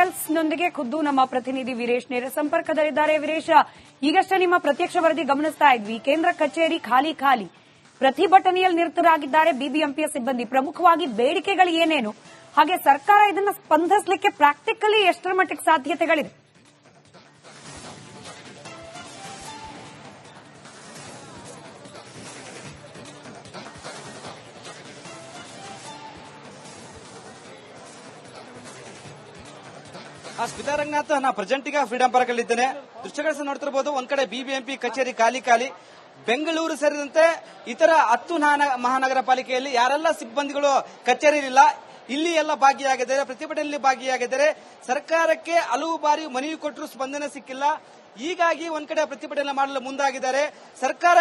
Details ನೊಂದಿಗೆ ಖುದ್ದು ನಮ್ಮ ಪ್ರತಿನಿಧಿ ವೀರೇಶ್ ನೇರ ಸಂಪರ್ಕದಲ್ಲಿದ್ದಾರೆ. ವೀರೇಶ್, ಈಗಷ್ಟೇ ನಿಮ್ಮ ಪ್ರತ್ಯಕ್ಷ ವರದಿ ಗಮನಿಸ್ತಾ ಇದ್ವಿ. ಕೇಂದ್ರ ಕಚೇರಿ ಖಾಲಿ ಪ್ರತಿಭಟನೆಯಲ್ಲಿ ನಿರತರಾಗಿದ್ದಾರೆ ಬಿಬಿಎಂಪಿಯ ಸಿಬ್ಬಂದಿ. ಪ್ರಮುಖವಾಗಿ ಬೇಡಿಕೆಗಳು ಏನೇನು, ಹಾಗೆ ಸರ್ಕಾರ ಇದನ್ನ ಸ್ಪಂದಿಸಲಿಕ್ಕೆ ಪ್ರಾಕ್ಟಿಕಲಿ ಎಷ್ಟರ ಮಟ್ಟಿಗೆ ಸಾಧ್ಯತೆಗಳಿದೆ? ಸ್ಮಿತಾ ರಂಗನಾಥ್, ನಾ ಪ್ರೆಸೆಂಟ್ ಈಗ ಫ್ರೀಡಂ ಪಾರ್ಕ್ ಅಲ್ಲಿ ಇದ್ದೇನೆ. ದೃಶ್ಯಗಳ ನೋಡ್ತಿರಬಹುದು, ಒಂದ್ ಕಡೆ ಬಿಬಿಎಂಪಿ ಕಚೇರಿ ಖಾಲಿ. ಬೆಂಗಳೂರು ಸೇರಿದಂತೆ ಇತರ 10 ಮಹಾನಗರ ಪಾಲಿಕೆಯಲ್ಲಿ ಯಾರೆಲ್ಲ ಸಿಬ್ಬಂದಿಗಳು ಕಚೇರಿಲಿಲ್ಲ, ಇಲ್ಲಿ ಎಲ್ಲ ಭಾಗಿಯಾಗಿದ್ದಾರೆ, ಪ್ರತಿಭಟನೆಯಲ್ಲಿ ಭಾಗಿಯಾಗಿದ್ದಾರೆ. ಸರ್ಕಾರಕ್ಕೆ ಹಲವು ಬಾರಿ ಮನವಿ ಕೊಟ್ಟರು, ಸ್ಪಂದನೆ ಸಿಕ್ಕಿಲ್ಲ. ಹೀಗಾಗಿ ಒಂದ್ ಕಡೆ ಪ್ರತಿಭಟನೆ ಮಾಡಲು ಮುಂದಾಗಿದ್ದಾರೆ. ಸರ್ಕಾರ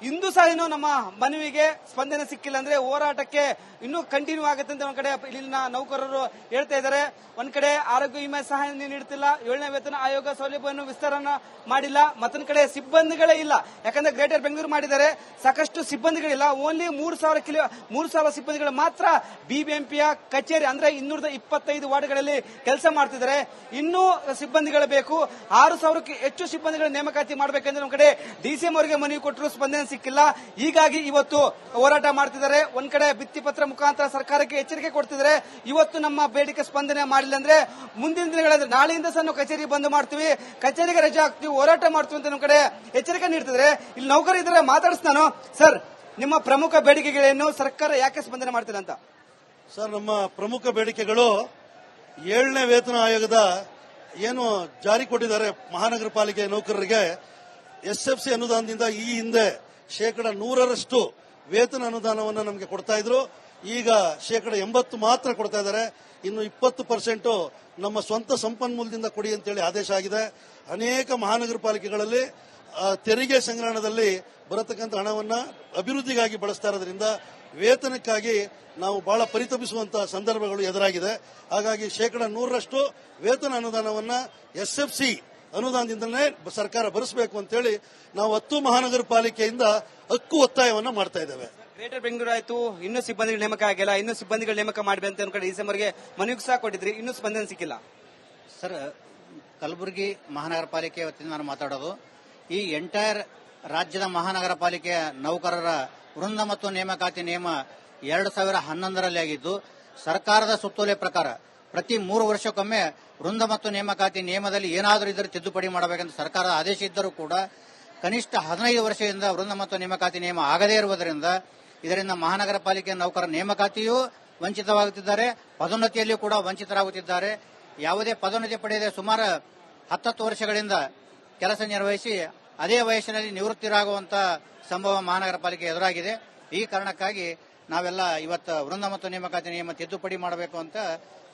ಇಂದು ಸಹ ಇನ್ನೂ ನಮ್ಮ ಮನವಿಗೆ ಸ್ಪಂದನೆ ಸಿಕ್ಕಿಲ್ಲ ಅಂದ್ರೆ ಹೋರಾಟಕ್ಕೆ ಇನ್ನೂ ಕಂಟಿನ್ಯೂ ಆಗುತ್ತೆ ಅಂತ ಒಂದ್ ಕಡೆ ಇಲ್ಲಿನ ನೌಕರರು ಹೇಳ್ತಾ ಇದ್ದಾರೆ. ಒಂದ್ ಕಡೆ ಆರೋಗ್ಯ ವಿಮೆ ಸಹ ನೀಡುತ್ತಿಲ್ಲ, 7ನೇ ವೇತನ ಆಯೋಗ ಸೌಲಭ್ಯವನ್ನು ವಿಸ್ತರಣೆ ಮಾಡಿಲ್ಲ, ಮತ್ತೊಂದ್ ಕಡೆ ಸಿಬ್ಬಂದಿಗಳೇ ಇಲ್ಲ. ಯಾಕಂದ್ರೆ ಗ್ರೇಟರ್ ಬೆಂಗಳೂರು ಮಾಡಿದ್ದಾರೆ, ಸಾಕಷ್ಟು ಸಿಬ್ಬಂದಿಗಳಿಲ್ಲ. ಓನ್ಲಿ 3,000 ಸಿಬ್ಬಂದಿಗಳು ಮಾತ್ರ ಬಿಬಿಎಂಪಿಯ ಕಚೇರಿ ಅಂದ್ರೆ 225 ವಾರ್ಡ್ಗಳಲ್ಲಿ ಕೆಲಸ ಮಾಡ್ತಿದ್ದಾರೆ. ಇನ್ನೂ ಸಿಬ್ಬಂದಿಗಳು ಬೇಕು. 6,000ಕ್ಕೆ ಹೆಚ್ಚು ಸಿಬ್ಬಂದಿಗಳ ನೇಮಕಾತಿ ಮಾಡಬೇಕೆಂದ್ರೆ ನಮ್ಮ ಕಡೆ ಡಿಸಿಎಂ ಅವರಿಗೆ ಮನವಿ ಕೊಟ್ಟರು, ಸ್ಪಂದನೆ ಸಿಕ್ಕಿಲ್ಲ. ಹೀಗಾಗಿ ಇವತ್ತು ಹೋರಾಟ ಮಾಡ್ತಿದ್ದಾರೆ. ಒಂದ್ ಕಡೆ ಭಿತ್ತಿಪತ್ರ ಮುಖಾಂತರ ಸರ್ಕಾರಕ್ಕೆ ಎಚ್ಚರಿಕೆ ಕೊಡ್ತಿದ್ದಾರೆ. ಇವತ್ತು ನಮ್ಮ ಬೇಡಿಕೆ ಸ್ಪಂದನೆ ಮಾಡಿಲ್ಲ ಅಂದ್ರೆ ಮುಂದಿನ ದಿನಗಳಲ್ಲಿ ನಾಳೆಯಿಂದ ಸಹ ನಾವು ಕಚೇರಿ ಬಂದ್ ಮಾಡ್ತೀವಿ, ಕಚೇರಿಗೆ ರಜೆ ಹಾಕ್ತೀವಿ, ಹೋರಾಟ ಮಾಡ್ತೀವಿ ಅಂತ ನಮ್ಮ ಕಡೆ ಎಚ್ಚರಿಕೆ ನೀಡ್ತಿದ್ದಾರೆ. ಇಲ್ಲಿ ನೌಕರರು ಇದ್ದಾರೆ, ಮಾತಾಡಿಸ್ತಾನು. ಸರ್, ನಿಮ್ಮ ಪ್ರಮುಖ ಬೇಡಿಕೆಗಳೇನು, ಸರ್ಕಾರ ಯಾಕೆ ಸ್ಪಂದನೆ ಮಾಡ್ತಿಲ್ಲ ಅಂತ? ಸರ್, ನಮ್ಮ ಪ್ರಮುಖ ಬೇಡಿಕೆಗಳು 7ನೇ ವೇತನ ಆಯೋಗದ ಏನು ಜಾರಿ ಕೊಟ್ಟಿದ್ದಾರೆ ಮಹಾನಗರ ಪಾಲಿಕೆ ನೌಕರರಿಗೆ, ಎಸ್ಎಫ್ಸಿ ಅನುದಾನದಿಂದ ಈ ಹಿಂದೆ 100% ವೇತನ ಅನುದಾನವನ್ನು ನಮಗೆ ಕೊಡ್ತಾ ಇದ್ರು. ಈಗ 80% ಮಾತ್ರ ಕೊಡ್ತಾ ಇದ್ದಾರೆ. ಇನ್ನು 20% ನಮ್ಮ ಸ್ವಂತ ಸಂಪನ್ಮೂಲದಿಂದ ಕೊಡಿ ಅಂತೇಳಿ ಆದೇಶ ಆಗಿದೆ. ಅನೇಕ ಮಹಾನಗರ ಪಾಲಿಕೆಗಳಲ್ಲಿ ತೆರಿಗೆ ಸಂಗ್ರಹಣದಲ್ಲಿ ಬರತಕ್ಕಂಥ ಹಣವನ್ನು ಅಭಿವೃದ್ಧಿಗಾಗಿ ಬಳಸ್ತಾ ಇರೋದ್ರಿಂದ ವೇತನಕ್ಕಾಗಿ ನಾವು ಬಹಳ ಪರಿತಪಿಸುವಂತಹ ಸಂದರ್ಭಗಳು ಎದುರಾಗಿದೆ. ಹಾಗಾಗಿ 100% ವೇತನ ಅನುದಾನವನ್ನ ಎಸ್ಎಫ್ಸಿ ಅನುದಾನದಿಂದಲೇ ಸರ್ಕಾರ ಭರಿಸಬೇಕು ಅಂತೇಳಿ ನಾವು 10 ಮಹಾನಗರ ಪಾಲಿಕೆಯಿಂದ ಹಕ್ಕು ಒತ್ತಾಯವನ್ನ ಮಾಡ್ತಾ ಇದ್ದೇವೆ. ಗ್ರೇಟರ್ ಬೆಂಗಳೂರು ಆಯ್ತು, ಇನ್ನೂ ಸಿಬ್ಬಂದಿಗಳ ನೇಮಕ ಆಗಿಲ್ಲ, ಇನ್ನೂ ಸಿಬ್ಬಂದಿಗಳ ನೇಮಕ ಮಾಡಬೇಕು ಅಂತ ಕಡೆ ಡಿಸೆಂಬರ್ ಗೆ ಮನವಿ ಸಹ ಕೊಟ್ಟಿದ್ರಿ, ಇನ್ನೂ ಸ್ಪಂದನೆ ಸಿಕ್ಕಿಲ್ಲ. ಸರ್, ಕಲಬುರಗಿ ಮಹಾನಗರ ಪಾಲಿಕೆ ವತಿಯಿಂದ ನಾನು ಮಾತಾಡೋದು. ಈ ಎಂಟೈರ್ ರಾಜ್ಯದ ಮಹಾನಗರ ಪಾಲಿಕೆಯ ನೌಕರರ ವೃಂದ ಮತ್ತು ನೇಮಕಾತಿ ನಿಯಮ 2011ರಲ್ಲಿ ಆಗಿದ್ದು, ಸರ್ಕಾರದ ಸುತ್ತೋಲೆ ಪ್ರಕಾರ ಪ್ರತಿ 3 ವರ್ಷಕ್ಕೊಮ್ಮೆ ವೃಂದ ಮತ್ತು ನೇಮಕಾತಿ ನಿಯಮದಲ್ಲಿ ಏನಾದರೂ ಇದ್ದರೆ ತಿದ್ದುಪಡಿ ಮಾಡಬೇಕೆಂದು ಸರ್ಕಾರದ ಆದೇಶ ಇದ್ದರೂ ಕೂಡ ಕನಿಷ್ಠ 15 ವರ್ಷದಿಂದ ವೃಂದ ಮತ್ತು ನೇಮಕಾತಿ ನಿಯಮ ಆಗದೇ ಇರುವುದರಿಂದ ಇದರಿಂದ ಮಹಾನಗರ ಪಾಲಿಕೆ ನೌಕರರ ನೇಮಕಾತಿಯೂ ವಂಚಿತವಾಗುತ್ತಿದ್ದಾರೆ, ಪದೋನ್ನತಿಯಲ್ಲಿಯೂ ಕೂಡ ವಂಚಿತರಾಗುತ್ತಿದ್ದಾರೆ. ಯಾವುದೇ ಪದೋನ್ನತಿ ಪಡೆಯದೆ ಸುಮಾರು 10 ವರ್ಷಗಳಿಂದ ಕೆಲಸ ನಿರ್ವಹಿಸಿ ಅದೇ ವಯಸ್ಸಿನಲ್ಲಿ ನಿವೃತ್ತಿರಾಗುವಂತಹ ಸಂಭವ ಮಹಾನಗರ ಪಾಲಿಕೆ ಎದುರಾಗಿದೆ. ಈ ಕಾರಣಕ್ಕಾಗಿ ನಾವೆಲ್ಲ ಇವತ್ತು ವೃಂದ ಮತ್ತು ನೇಮಕಾತಿ ನಿಯಮ ತಿದ್ದುಪಡಿ ಮಾಡಬೇಕು ಅಂತ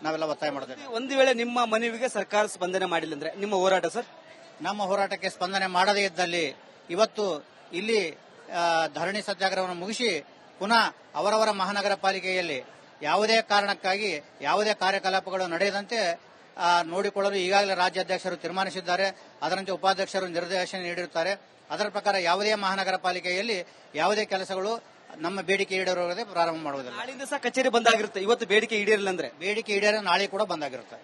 ನಾವೆಲ್ಲ ಒತ್ತಾಯ ಮಾಡಿದ್ದೇವೆ. ಒಂದು ವೇಳೆ ನಿಮ್ಮ ಮನವಿಗೆ ಸರ್ಕಾರ ಸ್ಪಂದನೆ ಮಾಡಿಲ್ಲ ಅಂದ್ರೆ ನಿಮ್ಮ ಹೋರಾಟ? ಸರ್, ನಮ್ಮ ಹೋರಾಟಕ್ಕೆ ಸ್ಪಂದನೆ ಮಾಡದೇ ಇದ್ದಲ್ಲಿ ಇವತ್ತು ಇಲ್ಲಿ ಧರಣಿ ಸತ್ಯಾಗ್ರಹವನ್ನು ಮುಗಿಸಿ ಪುನಃ ಅವರವರ ಮಹಾನಗರ ಪಾಲಿಕೆಯಲ್ಲಿ ಯಾವುದೇ ಕಾರಣಕ್ಕಾಗಿ ಯಾವುದೇ ಕಾರ್ಯಕಲಾಪಗಳು ನಡೆಯದಂತೆ ನೋಡಿಕೊಳ್ಳಲು ಈಗಾಗಲೇ ರಾಜ್ಯಾಧ್ಯಕ್ಷರು ತೀರ್ಮಾನಿಸಿದ್ದಾರೆ. ಅದರಂತೆ ಉಪಾಧ್ಯಕ್ಷರು ನಿರ್ದೇಶನ ನೀಡಿರುತ್ತಾರೆ. ಅದರ ಪ್ರಕಾರ ಯಾವುದೇ ಮಹಾನಗರ ಪಾಲಿಕೆಯಲ್ಲಿ ಯಾವುದೇ ಕೆಲಸಗಳು ನಮ್ಮ ಬೇಡಿಕೆ ಈಡೇರೋದೇ ಪ್ರಾರಂಭ ಮಾಡುವುದಿಲ್ಲ. ನಾಳೆಯಿಂದ ಸಹ ಕಚೇರಿ ಬಂದಾಗಿರುತ್ತೆ. ಇವತ್ತು ಬೇಡಿಕೆ ಈಡೇರಿಲ್ಲ ಅಂದ್ರೆ ಬೇಡಿಕೆ ಈಡೇರ ನಾಳೆ ಕೂಡ ಬಂದಾಗಿರುತ್ತೆ.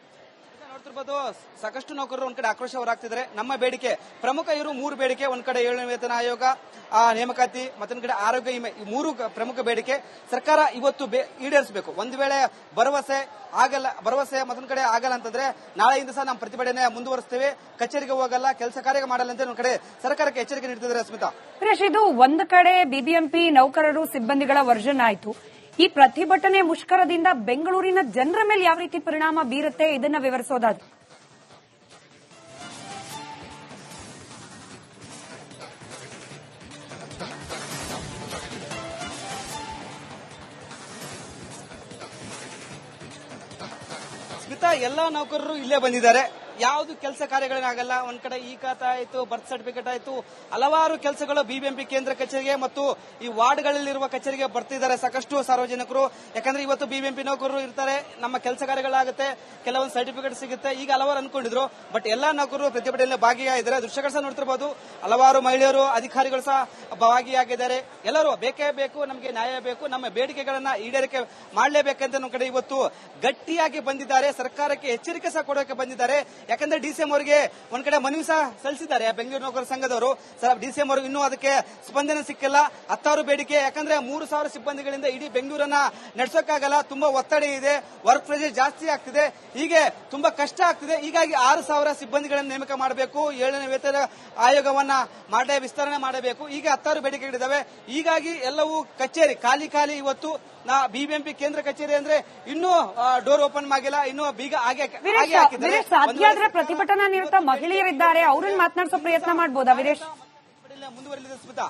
ನೋಡ್ತಿರ್ಬೋದು, ಸಾಕಷ್ಟು ನೌಕರರು ಒಂದ್ ಕಡೆ ಆಕ್ರೋಶ ಹೊರಾಗ್ತಿದ್ದಾರೆ. ನಮ್ಮ ಬೇಡಿಕೆ ಪ್ರಮುಖ 3 ಬೇಡಿಕೆ. ಒಂದ್ ಕಡೆ 7ನೇ ವೇತನ ಆಯೋಗ ನೇಮಕಾತಿ, ಮತ್ತೊಂದ್ ಕಡೆ ಆರೋಗ್ಯ ವಿಮೆ. ಈ 3 ಪ್ರಮುಖ ಬೇಡಿಕೆ ಸರ್ಕಾರ ಇವತ್ತು ಈಡೇರಿಸಬೇಕು. ಒಂದು ವೇಳೆ ಭರವಸೆ ಮತ್ತೊಂದ್ ಕಡೆ ಆಗಲ್ಲ ಅಂತಂದ್ರೆ ನಾಳೆಯಿಂದ ಸಹ ನಮ್ಮ ಪ್ರತಿಭಟನೆ ಮುಂದುವರಿಸ್ತೇವೆ, ಕಚೇರಿಗೆ ಹೋಗಲ್ಲ, ಕೆಲಸ ಕಾರ್ಯ ಮಾಡಲ್ಲ ಅಂತ ಒಂದ್ ಕಡೆ ಸರ್ಕಾರಕ್ಕೆ ಎಚ್ಚರಿಕೆ ನೀಡ್ತಿದ್ದಾರೆ. ಸ್ಮಿತಾ, ಇದು ಒಂದ್ ಕಡೆ ಬಿಬಿಎಂಪಿ ನೌಕರರು ಸಿಬ್ಬಂದಿಗಳ ವರ್ಜನ್ ಆಯ್ತು. ಈ ಪ್ರತಿಭಟನೆ ಮುಷ್ಕರದಿಂದ ಬೆಂಗಳೂರಿನ ಜನರ ಮೇಲೆ ಯಾವ ರೀತಿ ಪರಿಣಾಮ ಬೀರುತ್ತೆ, ಇದನ್ನ ವಿವರಿಸೋದಾದ್ರೆ? ಸ್ಮಿತಾ, ಎಲ್ಲಾ ನೌಕರರು ಇಲ್ಲೇ ಬಂದಿದ್ದಾರೆ. ಯಾವ್ದು ಕೆಲಸ ಕಾರ್ಯಗಳೇನಾಗಲ್ಲ. ಒಂದ್ ಕಡೆ ಈ ಖಾತಾ ಆಯ್ತು, ಬರ್ತ್ ಸರ್ಟಿಫಿಕೇಟ್ ಆಯ್ತು, ಹಲವಾರು ಕೆಲಸಗಳು ಬಿಬಿಎಂಪಿ ಕೇಂದ್ರ ಕಚೇರಿಗೆ ಮತ್ತು ಈ ವಾರ್ಡ್ಗಳಲ್ಲಿರುವ ಕಚೇರಿಗೆ ಬರ್ತಿದ್ದಾರೆ ಸಾಕಷ್ಟು ಸಾರ್ವಜನಿಕರು. ಯಾಕಂದ್ರೆ ಇವತ್ತು ಬಿಬಿಎಂಪಿ ನೌಕರರು ಇರ್ತಾರೆ, ನಮ್ಮ ಕೆಲಸ ಕಾರ್ಯಗಳಾಗುತ್ತೆ, ಕೆಲವೊಂದು ಸರ್ಟಿಫಿಕೇಟ್ ಸಿಗುತ್ತೆ, ಈಗ ಹಲವಾರು ಅನ್ಕೊಂಡಿದ್ರು. ಬಟ್ ಎಲ್ಲಾ ನೌಕರರು ಪ್ರತಿಭಟನೆಯಲ್ಲಿ ಭಾಗಿಯಾಗಿದ್ದಾರೆ. ದೃಶ್ಯಗಳು ಸಹ ನೋಡ್ತಿರಬಹುದು, ಹಲವಾರು ಮಹಿಳೆಯರು, ಅಧಿಕಾರಿಗಳು ಸಹ ಭಾಗಿಯಾಗಿದ್ದಾರೆ. ಎಲ್ಲರೂ ಬೇಕೇ ಬೇಕು, ನಮಗೆ ನ್ಯಾಯ ಬೇಕು, ನಮ್ಮ ಬೇಡಿಕೆಗಳನ್ನ ಈಡೇರಿಕೆ ಮಾಡಲೇಬೇಕಂತ ನಮ್ಮ ಕಡೆ ಇವತ್ತು ಗಟ್ಟಿಯಾಗಿ ಬಂದಿದ್ದಾರೆ. ಸರ್ಕಾರಕ್ಕೆ ಎಚ್ಚರಿಕೆ ಸಹ ಕೊಡೋಕೆ ಬಂದಿದ್ದಾರೆ. ಯಾಕಂದ್ರೆ ಡಿಸಿಎಂ ಅವರಿಗೆ ಒಂದ್ ಕಡೆ ಮನವಿ ಸಹ ಸಲ್ಲಿಸಿದ್ದಾರೆ ಬೆಂಗಳೂರು ನೌಕರ ಸಂಘದವರು. ಸರ್, ಡಿಸಿಎಂ ಅವರು ಇನ್ನೂ ಅದಕ್ಕೆ ಸ್ಪಂದನೆ ಸಿಕ್ಕಿಲ್ಲ. 10,000 ಬೇಡಿಕೆ, ಯಾಕಂದ್ರೆ 3,000 ಸಿಬ್ಬಂದಿಗಳಿಂದ ಇಡೀ ಬೆಂಗಳೂರನ್ನ ನಡೆಸೋಕ್ಕಾಗಲ್ಲ. ತುಂಬಾ ಒತ್ತಡ ಇದೆ, ವರ್ಕ್ ಪ್ರೆಷರ್ ಜಾಸ್ತಿ ಆಗ್ತಿದೆ, ಹೀಗೆ ತುಂಬಾ ಕಷ್ಟ ಆಗ್ತಿದೆ. ಹೀಗಾಗಿ 6,000 ಸಿಬ್ಬಂದಿಗಳನ್ನು ನೇಮಕ ಮಾಡಬೇಕು, 7ನೇ ವೇತನ ಆಯೋಗವನ್ನ ವಿಸ್ತರಣೆ ಮಾಡಬೇಕು, ಹೀಗೆ 10,000 ಬೇಡಿಕೆಗಳಿದ್ದಾವೆ. ಹೀಗಾಗಿ ಎಲ್ಲವೂ ಕಚೇರಿ ಖಾಲಿ ಇವತ್ತು ಬಿಬಿಎಂಪಿ ಕೇಂದ್ರ ಕಚೇರಿ ಅಂದ್ರೆ ಇನ್ನೂ ಡೋರ್ ಓಪನ್ ಆಗಿಲ್ಲ, ಇನ್ನೂ ಬೀಗ ಹಾಗೆ ಹಾಕಿದ್ದಾರೆ. ಸಾಧ್ಯ ಆದ್ರೆ ಪ್ರತಿಭಟನಾ ನಿರತ ಮಹಿಳೆಯರಿದ್ದಾರೆ, ಅವ್ರನ್ನ ಮಾತನಾಡಿಸೋ ಪ್ರಯತ್ನ ಮಾಡಬಹುದಾ ವೀರೇಶ್? ಮುಂದುವರೆದಿದೆ ಸ್ಮಿತಾ.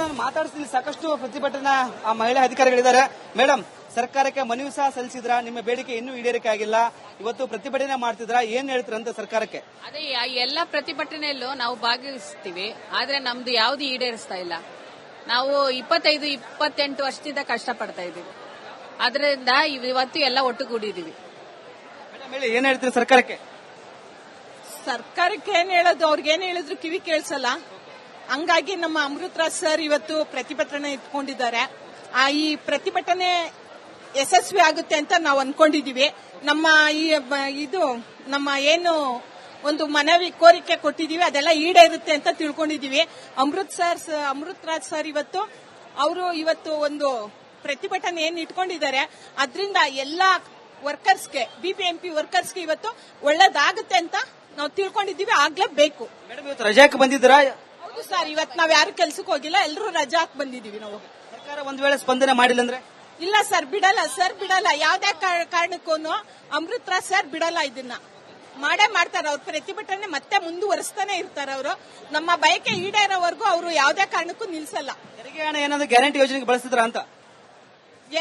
ನಾನು ಮಾತಾಡಿಸ್ತೀನಿ. ಸಾಕಷ್ಟು ಪ್ರತಿಭಟನಾ ಮಹಿಳಾ ಅಧಿಕಾರಿಗಳಿದ್ದಾರೆ. ಮೇಡಮ್, ಸರ್ಕಾರಕ್ಕೆ ಮನವಿ ಸಹ ಸಲ್ಲಿಸಿದ್ರ, ನಿಮ್ಮ ಬೇಡಿಕೆ ಇನ್ನೂ ಈಡೇರಿಕೆ ಆಗಿಲ್ಲ, ಇವತ್ತು ಪ್ರತಿಭಟನೆ ಮಾಡ್ತಿದ್ರ, ಏನ್ ಹೇಳ್ತೀರಂತ ಸರ್ಕಾರಕ್ಕೆ? ಅದೇ ಎಲ್ಲ ಪ್ರತಿಭಟನೆಯಲ್ಲೂ ನಾವು ಭಾಗವಹಿಸ್ತೀವಿ, ಆದ್ರೆ ನಮ್ದು ಯಾವ್ದು ಈಡೇರಿಸ್ತಾ ಇಲ್ಲ. ನಾವು 25-28 ವರ್ಷದಿಂದ ಕಷ್ಟಪಡ್ತಾ ಇದ್ದೀವಿ, ಅದರಿಂದ ಇವತ್ತು ಎಲ್ಲ ಒಟ್ಟುಗೂಡಿದೀವಿ. ಏನ್ ಹೇಳ್ತೀರಿ ಸರ್ಕಾರಕ್ಕೆ? ಸರ್ಕಾರಕ್ಕೆ ಏನ್ ಹೇಳೋದು, ಅವ್ರಿಗೇನ್ ಹೇಳಿದ್ರು ಕಿವಿ ಕೇಳಿಸಲ್ಲ. ಹಂಗಾಗಿ ನಮ್ಮ ಅಮೃತರಾಜ್ ಸರ್ ಇವತ್ತು ಪ್ರತಿಭಟನೆ ಇಟ್ಕೊಂಡಿದ್ದಾರೆ. ಈ ಪ್ರತಿಭಟನೆ ಯಶಸ್ವಿ ಆಗುತ್ತೆ ಅಂತ ನಾವು ಅನ್ಕೊಂಡಿದೀವಿ. ನಮ್ಮ ನಮ್ಮ ಏನು ಒಂದು ಮನವಿ ಕೋರಿಕೆ ಕೊಟ್ಟಿದೀವಿ, ಅದೆಲ್ಲ ಈಡೇರುತ್ತೆ ಅಂತ ತಿಳ್ಕೊಂಡಿದೀವಿ. ಅಮೃತರಾಜ್ ಸರ್ ಇವತ್ತು ಒಂದು ಪ್ರತಿಭಟನೆ ಏನ್ ಇಟ್ಕೊಂಡಿದ್ದಾರೆ, ಅದರಿಂದ ಎಲ್ಲಾ ವರ್ಕರ್ಸ್ಗೆ, ಬಿಬಿಎಂಪಿ ವರ್ಕರ್ಸ್ಗೆ ಇವತ್ತು ಒಳ್ಳೇದಾಗುತ್ತೆ ಅಂತ ನಾವು ತಿಳ್ಕೊಂಡಿದೀವಿ, ಆಗ್ಲೇಬೇಕು. ಮೇಡಮ್, ಇವತ್ತು ರಜಾಕ್ಕೆ ಬಂದಿದ್ದೀರಾ? ಹೌದು ಸರ್, ಇವತ್ತು ನಾವ್ ಯಾರು ಕೆಲ್ಸಕ್ಕೆ ಹೋಗಿಲ್ಲ, ಎಲ್ಲರೂ ರಜಾಕ್ ಬಂದಿದೀವಿ ನಾವು. ಸರ್ಕಾರ ಒಂದ್ ವೇಳೆ ಸ್ಪಂದನೆ ಮಾಡಿಲ್ಲ ಅಂದ್ರೆ? ಇಲ್ಲ ಸರ್, ಬಿಡಲ್ಲ. ಯಾವ್ದೇ ಕಾರಣಕ್ಕೂ ಅಮೃತರಾಜ್ ಸರ್ ಬಿಡಲ್ಲ, ಇದನ್ನ ಮಾಡೇ ಮಾಡ್ತಾರೆ. ಅವ್ರ ಪ್ರತಿಭಟನೆ ಮತ್ತೆ ಮುಂದುವರಿಸ್ತಾನೆ ಇರ್ತಾರೆ. ಅವರು ನಮ್ಮ ಬಯಕೆ ಈಡೇರೋವರೆಗೂ ಅವರು ಯಾವ್ದೇ ಕಾರಣಕ್ಕೂ ನಿಲ್ಸಲ್ಲ. ತೆರಿಗೆ ಹಣ ಏನಾದ್ರು ಗ್ಯಾರಂಟಿ ಯೋಜನೆಗೆ ಬಳಸಿದ್ರ ಅಂತ?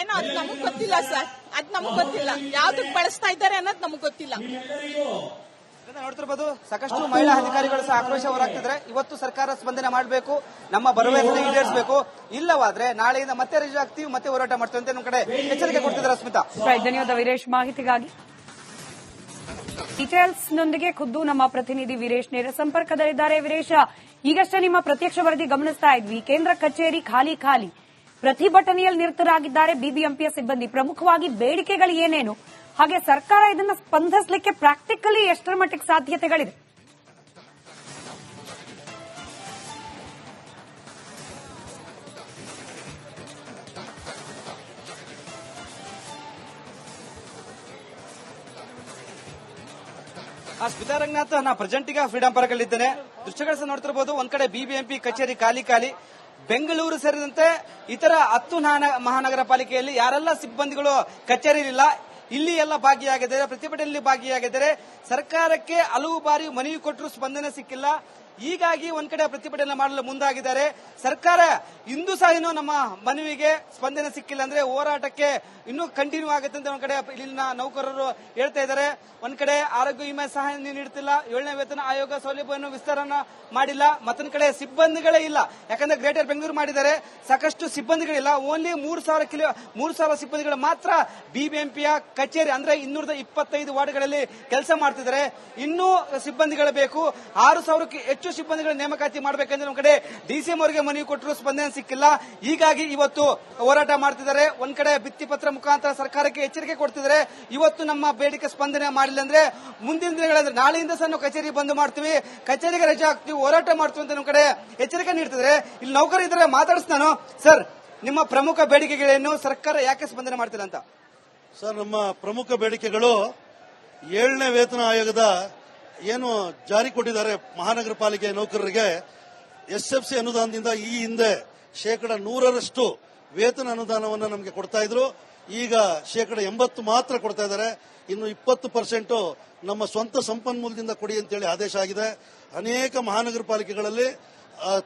ಏನೋ ಅದು ನಮಗ್ ಗೊತ್ತಿಲ್ಲ ಸರ್, ಅದ್ ನಮಗ್ ಗೊತ್ತಿಲ್ಲ. ಯಾವ್ದಕ್ ಬಳಸ್ತಾ ಇದ್ದಾರೆ ಅನ್ನೋದು ನಮಗ್ ಗೊತ್ತಿಲ್ಲ. ನೋಡ್ತಿರ್ಬೋದು, ಸಾಕಷ್ಟು ಮಹಿಳಾ ಅಧಿಕಾರಿಗಳು ಸಹ ಆಕ್ರೋಶ ಹೊರಹಾಕ್ತಿದ್ರೆ. ಇವತ್ತು ಸರ್ಕಾರ ಸ್ಪಂದನೆ ಮಾಡಬೇಕು, ನಮ್ಮ ಭರವಸೆ ಈಡೇರಿಸಬೇಕು, ಇಲ್ಲವಾದ್ರೆ ನಾಳೆಯಿಂದ ಮತ್ತೆ ರಜೆ ಆಗ್ತೀವಿ, ಮತ್ತೆ ಹೋರಾಟ ಮಾಡ್ತೀವಿ ಅಂತ ನಮ್ಮ ಕಡೆ ಎಚ್ಚರಿಕೆ ಕೊಡ್ತಿದ್ದಾರೆ. ಸ್ಮಿತಾ, ಧನ್ಯವಾದ ವೀರೇಶ್ ಮಾಹಿತಿಗಾಗಿ. ಡೀಟೇಲ್ಸ್ ನೊಂದಿಗೆ ಖುದ್ದು ನಮ್ಮ ಪ್ರತಿನಿಧಿ ವೀರೇಶ್ ನೇರ ಸಂಪರ್ಕದಲ್ಲಿದ್ದಾರೆ. ವೀರೇಶ್, ಈಗಷ್ಟೇ ನಿಮ್ಮ ಪ್ರತ್ಯಕ್ಷ ವರದಿ ಗಮನಿಸ್ತಾ ಇದ್ವಿ, ಕೇಂದ್ರ ಕಚೇರಿ ಖಾಲಿ ಪ್ರತಿಭಟನೆಯಲ್ಲಿ ನಿರತರಾಗಿದ್ದಾರೆ ಬಿಬಿಎಂಪಿಯ ಸಿಬ್ಬಂದಿ. ಪ್ರಮುಖವಾಗಿ ಬೇಡಿಕೆಗಳು ಏನೇನು, ಹಾಗೆ ಸರ್ಕಾರ ಇದನ್ನ ಸ್ಪಂದಿಸಲಿಕ್ಕೆ ಪ್ರಾಕ್ಟಿಕಲಿ ಎಷ್ಟರ ಮಟ್ಟಿಗೆ ಸಾಧ್ಯತೆಗಳಿದೆ? ಸ್ಮಿತಾ ರಂಗನಾಥ್, ನಾ ಪ್ರೆಸೆಂಟ್ ಈಗ ಫ್ರೀಡಂ ಪಾರ್ಕ್ ಅಲ್ಲಿ ಇದ್ದೇನೆ. ದೃಶ್ಯಗಳು ನೋಡ್ತಿರಬಹುದು, ಒಂದ್ ಕಡೆ ಬಿಬಿಎಂಪಿ ಕಚೇರಿ ಖಾಲಿ. ಬೆಂಗಳೂರು ಸೇರಿದಂತೆ ಇತರ 10 ಮಹಾನಗರ ಪಾಲಿಕೆಯಲ್ಲಿ ಯಾರೆಲ್ಲ ಸಿಬ್ಬಂದಿಗಳು ಕಚೇರಿಲಿಲ್ಲ, ಇಲ್ಲಿ ಎಲ್ಲ ಭಾಗಿಯಾಗಿದ್ದಾರೆ, ಪ್ರತಿಭಟನೆಯಲ್ಲಿ ಭಾಗಿಯಾಗಿದ್ದಾರೆ. ಸರ್ಕಾರಕ್ಕೆ ಹಲವು ಬಾರಿ ಮನವಿ ಕೊಟ್ಟರು, ಸ್ಪಂದನೆ ಸಿಕ್ಕಿಲ್ಲ. ಹೀಗಾಗಿ ಒಂದ್ ಕಡೆ ಪ್ರತಿಭಟನೆ ಮಾಡಲು ಮುಂದಾಗಿದ್ದಾರೆ. ಸರ್ಕಾರ ಇಂದು ಸಹ ಇನ್ನೂ ನಮ್ಮ ಮನವಿಗೆ ಸ್ಪಂದನೆ ಸಿಕ್ಕಿಲ್ಲ ಅಂದ್ರೆ ಹೋರಾಟಕ್ಕೆ ಇನ್ನೂ ಕಂಟಿನ್ಯೂ ಆಗುತ್ತೆ ಅಂತ ಒಂದ್ ಕಡೆ ಇಲ್ಲಿನ ನೌಕರರು ಹೇಳ್ತಾ ಇದ್ದಾರೆ. ಒಂದ್ ಕಡೆ ಆರೋಗ್ಯ ವಿಮೆ ಸಹ ನೀಡುತ್ತಿಲ್ಲ, 7ನೇ ವೇತನ ಆಯೋಗ ಸೌಲಭ್ಯವನ್ನು ವಿಸ್ತರಣೆ ಮಾಡಿಲ್ಲ, ಮತ್ತೊಂದ್ ಕಡೆ ಸಿಬ್ಬಂದಿಗಳೇ ಇಲ್ಲ. ಯಾಕಂದ್ರೆ ಗ್ರೇಟರ್ ಬೆಂಗಳೂರು ಮಾಡಿದ್ದಾರೆ, ಸಾಕಷ್ಟು ಸಿಬ್ಬಂದಿಗಳಿಲ್ಲ. ಓನ್ಲಿ 3,000 ಸಿಬ್ಬಂದಿಗಳು ಮಾತ್ರ ಬಿಬಿಎಂಪಿಯ ಕಚೇರಿ ಅಂದ್ರೆ 225 ವಾರ್ಡ್ಗಳಲ್ಲಿ ಕೆಲಸ ಮಾಡ್ತಿದ್ದಾರೆ. ಇನ್ನೂ ಸಿಬ್ಬಂದಿಗಳು ಬೇಕು, 6,000ಕ್ಕೆ ಹೆಚ್ಚು ಸಿಬ್ಬಂದಿಗಳ ನೇಮಕಾತಿ ಮಾಡಬೇಕೆಂದ್ರೆ ನಮ್ಮ ಕಡೆ ಡಿಸಿಎಂ ಅವರಿಗೆ ಮನವಿ ಕೊಟ್ಟರು, ಸ್ಪಂದನೆ ಸಿಕ್ಕಿಲ್ಲ. ಹೀಗಾಗಿ ಇವತ್ತು ಹೋರಾಟ ಮಾಡ್ತಿದ್ದಾರೆ. ಒಂದ್ ಕಡೆ ಭಿತ್ತಿ ಪತ್ರ ಮುಖಾಂತರ ಸರ್ಕಾರಕ್ಕೆ ಎಚ್ಚರಿಕೆ ಕೊಡ್ತಿದ್ದಾರೆ. ಇವತ್ತು ನಮ್ಮ ಬೇಡಿಕೆ ಸ್ಪಂದನೆ ಮಾಡಿಲ್ಲ ಅಂದ್ರೆ ಮುಂದಿನ ದಿನಗಳಲ್ಲಿ ನಾಳೆಯಿಂದ ಸಹ ನಾವು ಕಚೇರಿ ಬಂದ್ ಮಾಡ್ತೀವಿ, ಕಚೇರಿಗೆ ರಜೆ ಹಾಕ್ತೀವಿ, ಹೋರಾಟ ಮಾಡ್ತೀವಿ ಅಂತ ನಮ್ಮ ಕಡೆ ಎಚ್ಚರಿಕೆ ನೀಡ್ತಿದ್ದಾರೆ. ಇಲ್ಲಿ ನೌಕರರು ಇದ್ರೆ ಮಾತಾಡಿಸ್ತಾನು. ಸರ್, ನಿಮ್ಮ ಪ್ರಮುಖ ಬೇಡಿಕೆಗಳೇನು, ಸರ್ಕಾರ ಯಾಕೆ ಸ್ಪಂದನೆ ಮಾಡ್ತಿಲ್ಲ ಅಂತ? ಸರ್, ನಮ್ಮ ಪ್ರಮುಖ ಬೇಡಿಕೆಗಳು 7ನೇ ವೇತನ ಆಯೋಗದ ಏನು ಜಾರಿ ಕೊಟ್ಟಿದ್ದಾರೆ ಮಹಾನಗರ ಪಾಲಿಕೆ ನೌಕರರಿಗೆ, ಎಸ್ಎಫ್ಸಿ ಅನುದಾನದಿಂದ ಈ ಹಿಂದೆ 100% ವೇತನ ಅನುದಾನವನ್ನು ನಮಗೆ ಕೊಡ್ತಾ ಇದ್ರು. ಈಗ 80% ಮಾತ್ರ ಕೊಡ್ತಾ ಇದ್ದಾರೆ. ಇನ್ನು 20% ನಮ್ಮ ಸ್ವಂತ ಸಂಪನ್ಮೂಲದಿಂದ ಕೊಡಿ ಅಂತೇಳಿ ಆದೇಶ ಆಗಿದೆ. ಅನೇಕ ಮಹಾನಗರ ಪಾಲಿಕೆಗಳಲ್ಲಿ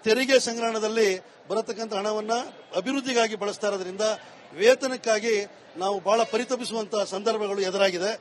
ತೆರಿಗೆ ಸಂಗ್ರಹಣದಲ್ಲಿ ಬರತಕ್ಕಂಥ ಹಣವನ್ನ ಅಭಿವೃದ್ಧಿಗಾಗಿ ಬಳಸ್ತಾ ಇರೋದ್ರಿಂದ ವೇತನಕ್ಕಾಗಿ ನಾವು ಬಹಳ ಪರಿತಪಿಸುವಂತಹ ಸಂದರ್ಭಗಳು ಎದುರಾಗಿದೆ.